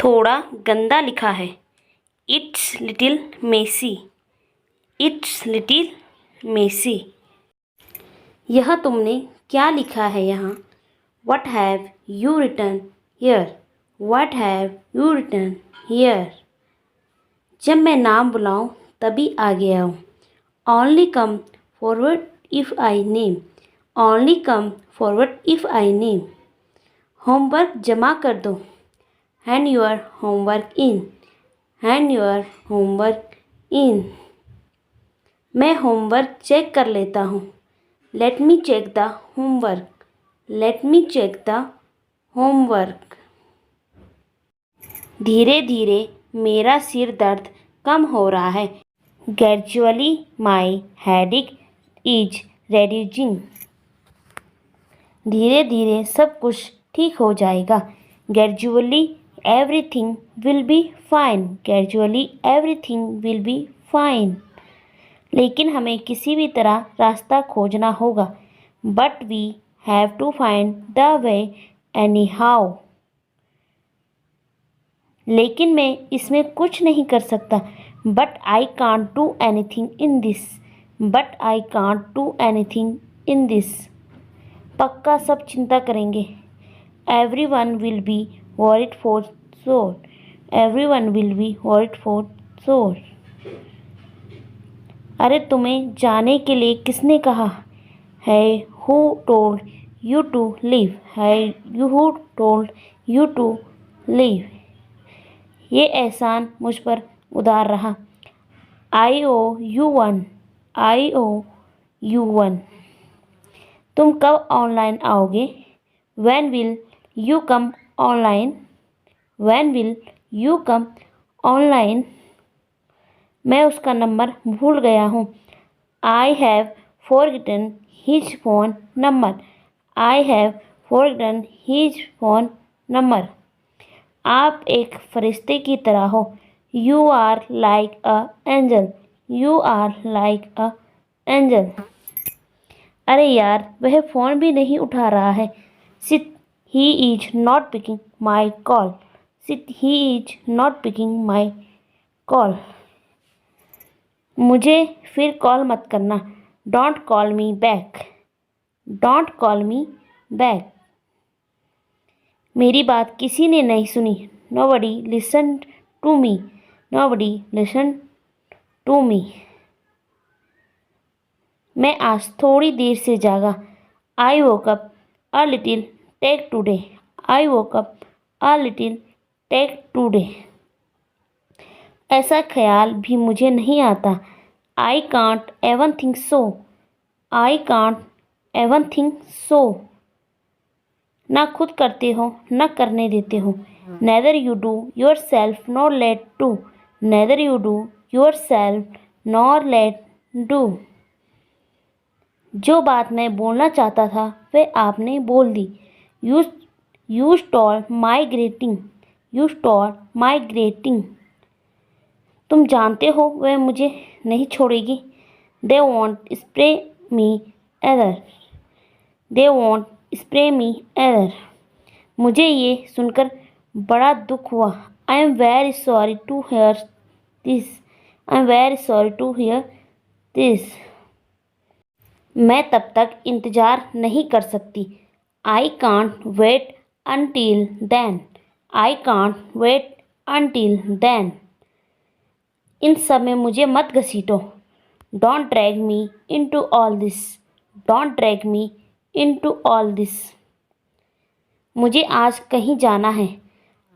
थोड़ा गंदा लिखा है। It's little messy. It's little messy. यह तुमने क्या लिखा है यहाँ? What have you written here? What have you written here? जब मैं नाम बुलाऊं तभी आगे आओ। Only come forward if I name. Only come forward if I name. Homework जमा कर दो। Hand your homework in. Hand your homework in. मैं होमवर्क चेक कर लेता हूँ। Let me check the homework. Let me check the homework. धीरे धीरे मेरा सिर दर्द कम हो रहा है। Gradually my headache is reducing. धीरे धीरे सब कुछ ठीक हो जाएगा। Gradually everything will be fine. Gradually everything will be fine. लेकिन हमें किसी भी तरह रास्ता खोजना होगा। But we have to find the way anyhow. लेकिन मैं इसमें कुछ नहीं कर सकता। But I can't do anything in this. But I can't do anything in this. पक्का सब चिंता करेंगे। Everyone will be worried for sure. Everyone will be worried for sure. अरे तुम्हें जाने के लिए किसने कहा है? Who told you to leave? है who told you to leave? ये एहसान मुझ पर उधार रहा। I owe you one. I owe you one. तुम कब ऑनलाइन आओगे? When will you come online? When will you come online? मैं उसका नंबर भूल गया हूँ। I have forgotten his phone number. I have forgotten his phone number. आप एक फरिश्ते की तरह हो। You are like a angel. You are like a angel. अरे यार, वह फ़ोन भी नहीं उठा रहा है। Sit, he is not picking my call. Sit, he is not picking my call. मुझे फिर कॉल मत करना। Don't call me back. Don't call me back. मेरी बात किसी ने नहीं सुनी। Nobody listened to me. Nobody listened to me. मैं आज थोड़ी देर से जागा। I woke up a little late today. I woke up a little late today. ऐसा ख्याल भी मुझे नहीं आता। I can't even think so. I can't even think so. ना खुद करते हो ना करने देते हो। Neither you do yourself nor let do. Neither you do yourself nor let do. जो बात मैं बोलना चाहता था वह आपने बोल दी। You stole my greeting. You stole my greeting. तुम जानते हो वह मुझे नहीं छोड़ेगी। They won't spare me either. They won't spare me either. मुझे ये सुनकर बड़ा दुख हुआ। I am very sorry to hear this. I am very sorry to hear this. मैं तब तक इंतज़ार नहीं कर सकती। I can't wait until then. I can't wait until then. इन सब में मुझे मत घसीटो। Don't drag me into all this. Don't drag me into all this. मुझे आज कहीं जाना है।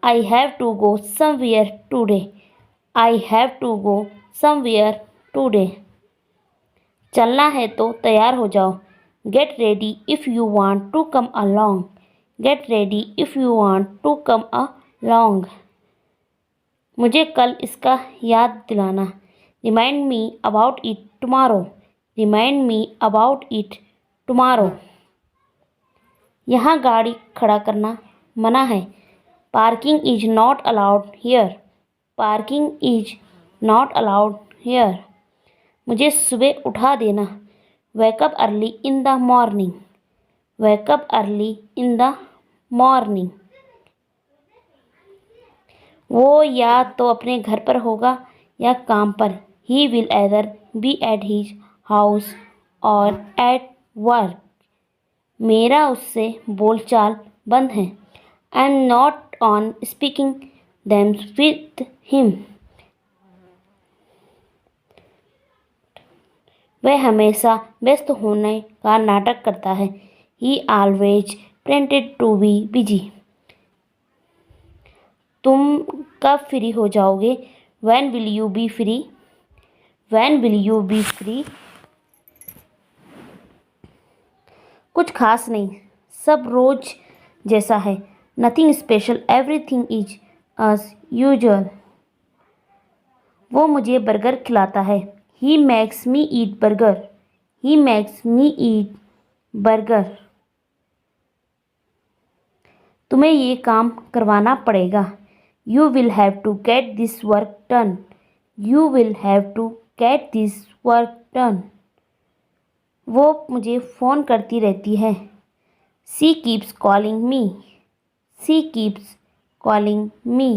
I have to go somewhere today. I have to go somewhere today. चलना है तो तैयार हो जाओ। Get ready if you want to come along. Get ready if you want to come along. मुझे कल इसका याद दिलाना। Remind me about it tomorrow. Remind me about it tomorrow. यहाँ गाड़ी खड़ा करना मना है। Parking is not allowed here. Parking is not allowed here. मुझे सुबह उठा देना। Wake up early in the morning. Wake up early in the morning. वो या तो अपने घर पर होगा या काम पर। He will either be at his house और एट वर्क। मेरा उससे बोलचाल बंद है। I am not on speaking them with him. वह हमेशा व्यस्त होने का नाटक करता है। He always pretend to be busy. तुम कब फ्री हो जाओगे? When will you be free? When will you be free? कुछ खास नहीं, सब रोज जैसा है। Nothing special, everything is as usual. वो मुझे बर्गर खिलाता है। He makes me eat burger. He makes me eat burger. तुम्हें ये काम करवाना पड़ेगा। You will have to get this work done. You will have to get this work done. वो मुझे फ़ोन करती रहती है। She keeps calling me. She keeps calling me.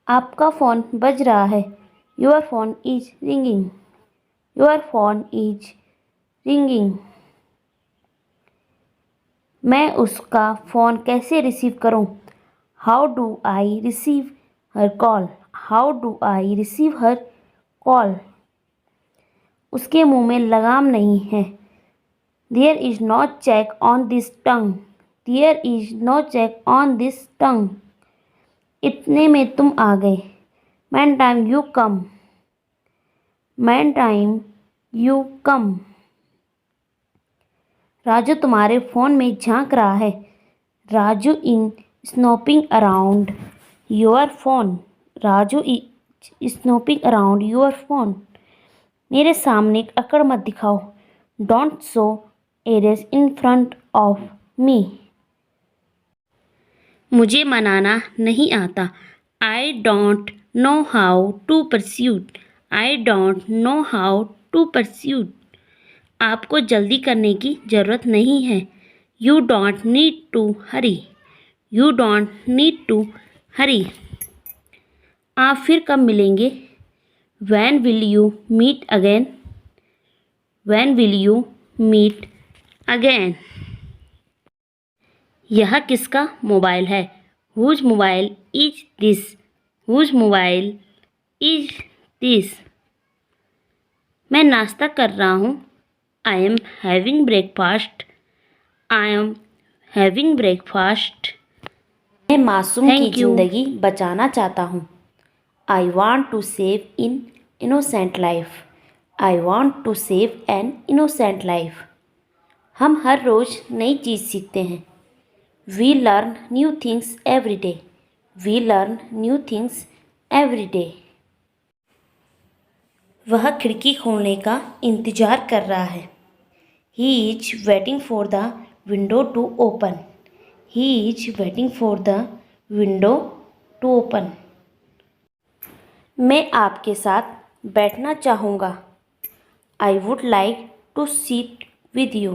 आपका फ़ोन बज रहा है। Your phone is ringing. Your phone is ringing. मैं उसका फ़ोन कैसे रिसीव करूं? How do I receive her call? How do I receive her call? उसके मुंह में लगाम नहीं है। There is no check on this tongue. There is no check on this tongue. इतने में तुम आ गए। Man time you come. Man time you come. Raju तुम्हारे फ़ोन में झांक रहा है। Raju in snooping around your phone. Raju is snooping around your phone. मेरे सामने अकड़ मत दिखाओ। Don't show airs in front of me. मुझे मनाना नहीं आता। I don't know how to pursuit. I don't know how to pursuit. आपको जल्दी करने की ज़रूरत नहीं है। You don't need to hurry. You don't need to hurry. आप फिर कब मिलेंगे? When will you meet again? When will you meet again? यह किसका मोबाइल है? Whose mobile is this? Whose mobile is this? मैं नाश्ता कर रहा हूँ। I am having breakfast. I am having breakfast. मैं मासूम की ज़िंदगी बचाना चाहता हूँ। I want to save an innocent life. I want to save an innocent life. हम हर रोज़ नई चीज़ सीखते हैं। We learn new things every day. We learn new things every day. वह खिड़की खोलने का इंतज़ार कर रहा है। He is waiting for the window to open. He is waiting for the window to open. मैं आपके साथ बैठना चाहूँगा। I would like to sit with you.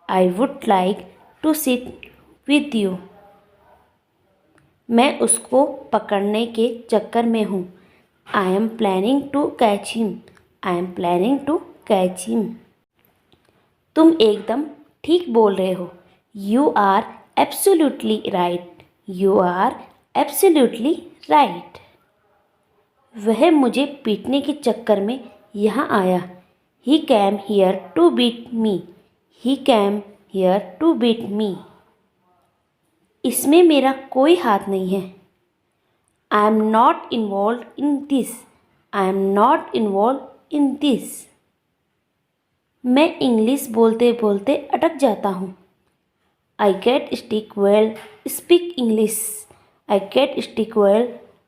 I would like to sit with you. मैं उसको पकड़ने के चक्कर में हूँ। I am planning to catch him. I am planning to catch him. तुम एकदम ठीक बोल रहे हो। You are absolutely right. You are absolutely right. वह मुझे पीटने के चक्कर में यहाँ आया। He came here to beat me. He came here to beat me. इसमें मेरा कोई हाथ नहीं है। I am not involved in this. I am not involved in this. मैं इंग्लिश बोलते बोलते अटक जाता हूँ। I get stuck well speak English. I get stuck well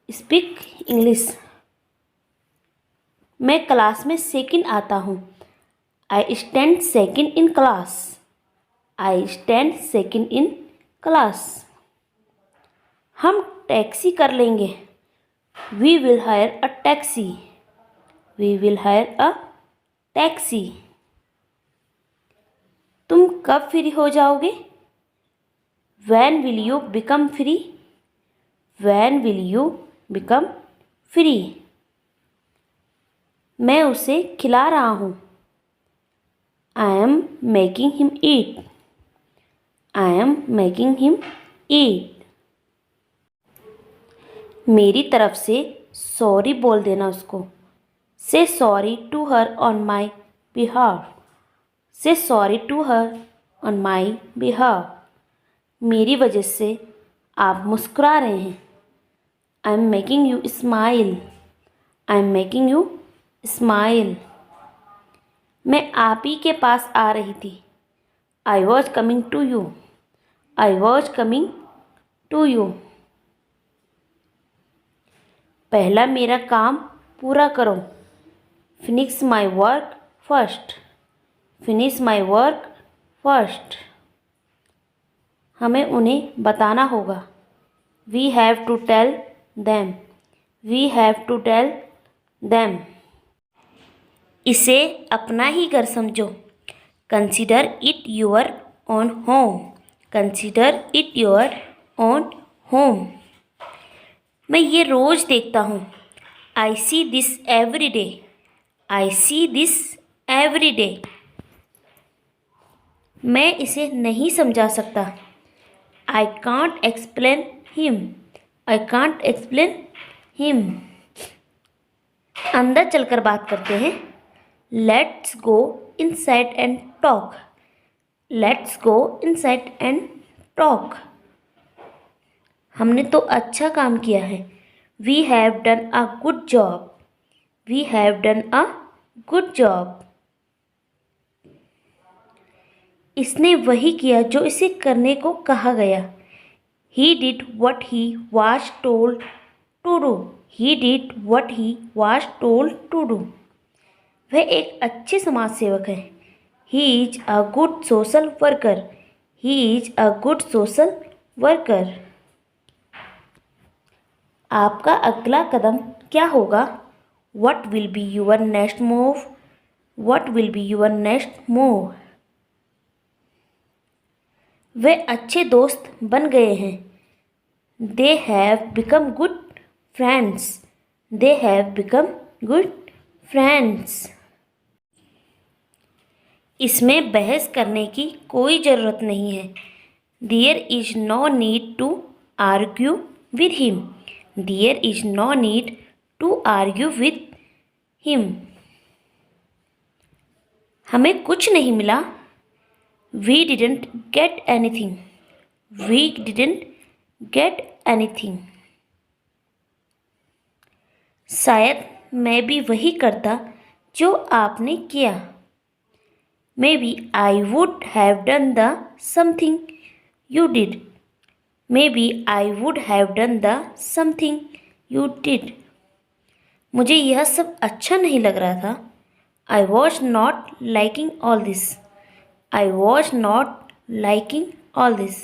speak English. मैं क्लास में सेकंड आता हूँ। I stand second in class. I stand second in class. हम टैक्सी कर लेंगे। We will hire a taxi. We will hire a taxi. तुम कब free हो जाओगे? When will you become free? When will you become free? मैं उसे खिला रहा हूँ। I am making him eat. I am making him eat. मेरी तरफ से सॉरी बोल देना उसको। Say sorry to her on my behalf. Say sorry to her on my behalf. मेरी वजह से आप मुस्कुरा रहे हैं। I am making you smile. I am making you smile. मैं आप ही के पास आ रही थी। I was coming to you. I was coming to you. पहला मेरा काम पूरा करो। Finish my work first. Finish my work first. हमें उन्हें बताना होगा। We have to tell them. We have to tell them. इसे अपना ही घर समझो। Consider it your own home. Consider it your own home. मैं ये रोज़ देखता हूँ। I see this every day. I see this every day. मैं इसे नहीं समझा सकता। I can't explain him. I can't explain him. अंदर चलकर बात करते हैं। Let's go inside and talk. Let's go inside and talk. हमने तो अच्छा काम किया है। We have done a good job. We have done a good job. इसने वही किया जो इसे करने को कहा गया। He did what he was told to do. He did what he was told to do. वह एक अच्छे समाज सेवक है। He is a good social worker. He is a good social worker. आपका अगला कदम क्या होगा? What will be your next move? What will be your next move? वे अच्छे दोस्त बन गए हैं। They have become good friends. They have become good friends. इसमें बहस करने की कोई ज़रूरत नहीं है। There is no need to argue with him. There is no need to argue with him. हमें कुछ नहीं मिला। We didn't get anything. We didn't get anything. शायद मैं भी वही करता जो आपने किया। Maybe I would have done the something you did. Maybe I would have done the something you did. मुझे यह सब अच्छा नहीं लग रहा था। I was not liking all this. I was not liking all this.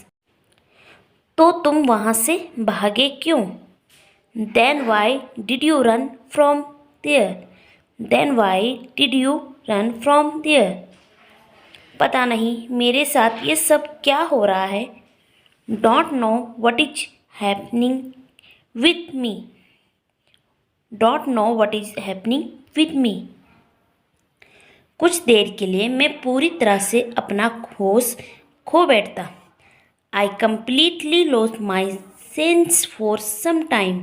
तो तुम वहाँ से भागे क्यों? Then why did you run from there? Then why did you run from there? पता नहीं मेरे साथ ये सब क्या हो रहा है। Don't know what is happening with me. Don't know what is happening with me. कुछ देर के लिए मैं पूरी तरह से अपना होश खो बैठता। I completely lost my sense for some time.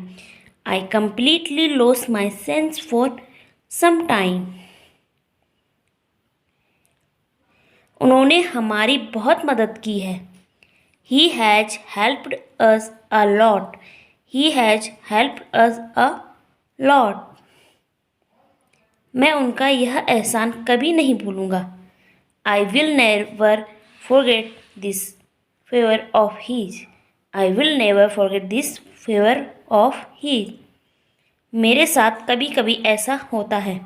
I completely lost my sense for some time. उन्होंने हमारी बहुत मदद की है। He has helped us a lot. He has helped us a lot. मैं उनका यह एहसान कभी नहीं भूलूंगा। I will never forget this favor of his. I will never forget this favor of his. मेरे साथ कभी कभी ऐसा होता है।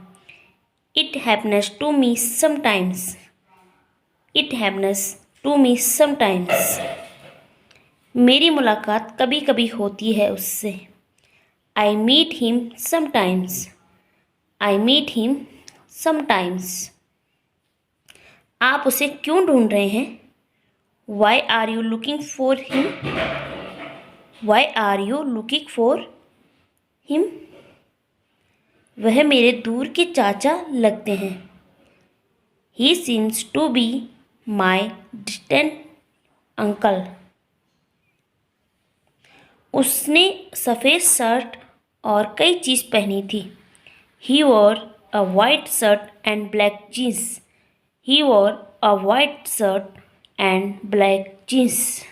It happens to me sometimes. It happens to me sometimes. मेरी मुलाकात कभी कभी होती है उससे। I meet him sometimes. I meet him sometimes. आप उसे क्यों ढूंढ रहे हैं? Why are you looking for him? Why are you looking for him? वह मेरे दूर के चाचा लगते हैं। He seems to be my distant uncle. उसने सफ़ेद शर्ट और कई चीज़ पहनी थी। He wore a white shirt and black jeans. He wore a white shirt and black jeans.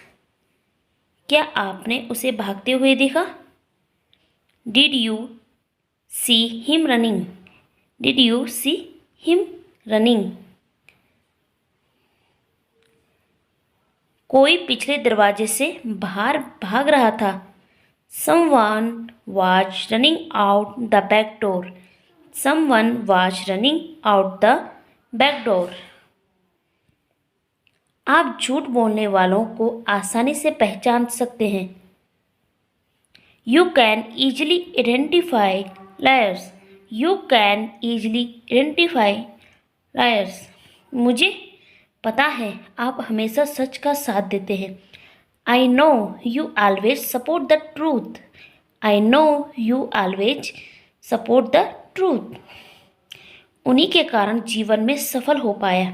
क्या आपने उसे भागते हुए देखा? Did you see him running? Did you see him running? कोई पिछले दरवाजे से बाहर भाग रहा था। Someone was running out the back door. Someone was running out the back door. आप झूठ बोलने वालों को आसानी से पहचान सकते हैं। You can easily identify liars. You can easily identify liars. मुझे पता है आप हमेशा सच का साथ देते हैं। I know you always support the truth. I know you always support the truth. उन्हीं के कारण जीवन में सफल हो पाया।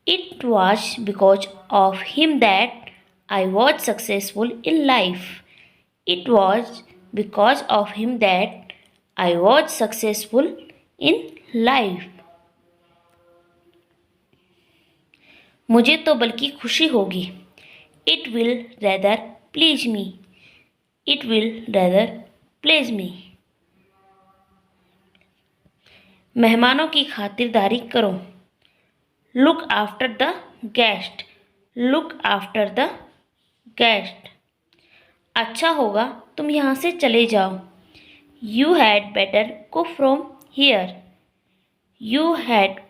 It was because of him that I was successful in life. It was because of him that I was successful in life. मुझे तो बल्कि खुशी होगी। It will rather please me. It will rather please me. मेहमानों की खातिरदारी करो। Look after the guest. Look after the guest. अच्छा होगा तुम यहाँ से चले जाओ। You had better go from here. You had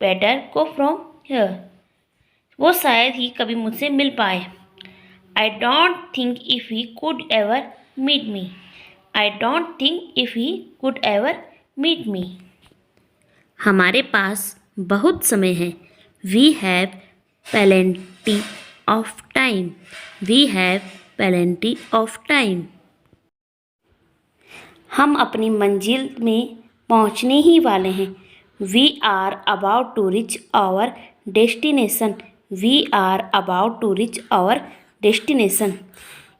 better go from here. वो शायद ही कभी मुझसे मिल पाए। I don't think if he could ever meet me. I don't think if he could ever meet me. हमारे पास बहुत समय है। We have plenty of time. We have plenty of time. हम अपनी मंजिल में पहुंचने ही वाले हैं। We are about to reach our destination. We are about to reach our destination.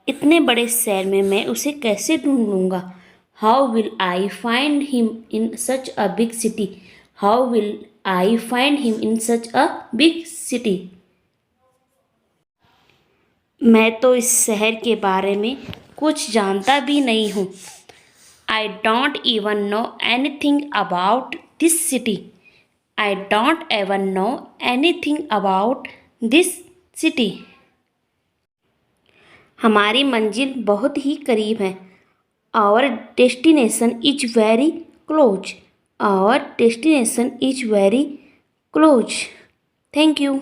इतने बड़े शहर में मैं उसे कैसे ढूंढ लूँगा? How will I find him in such a big city? How will I find him in such a big city? मैं तो इस शहर के बारे में कुछ जानता भी नहीं हूँ। I don't even know anything about this city. I don't even know anything about this city. हमारी मंजिल बहुत ही करीब है। Our destination is very close. Our destination is very close. Thank you.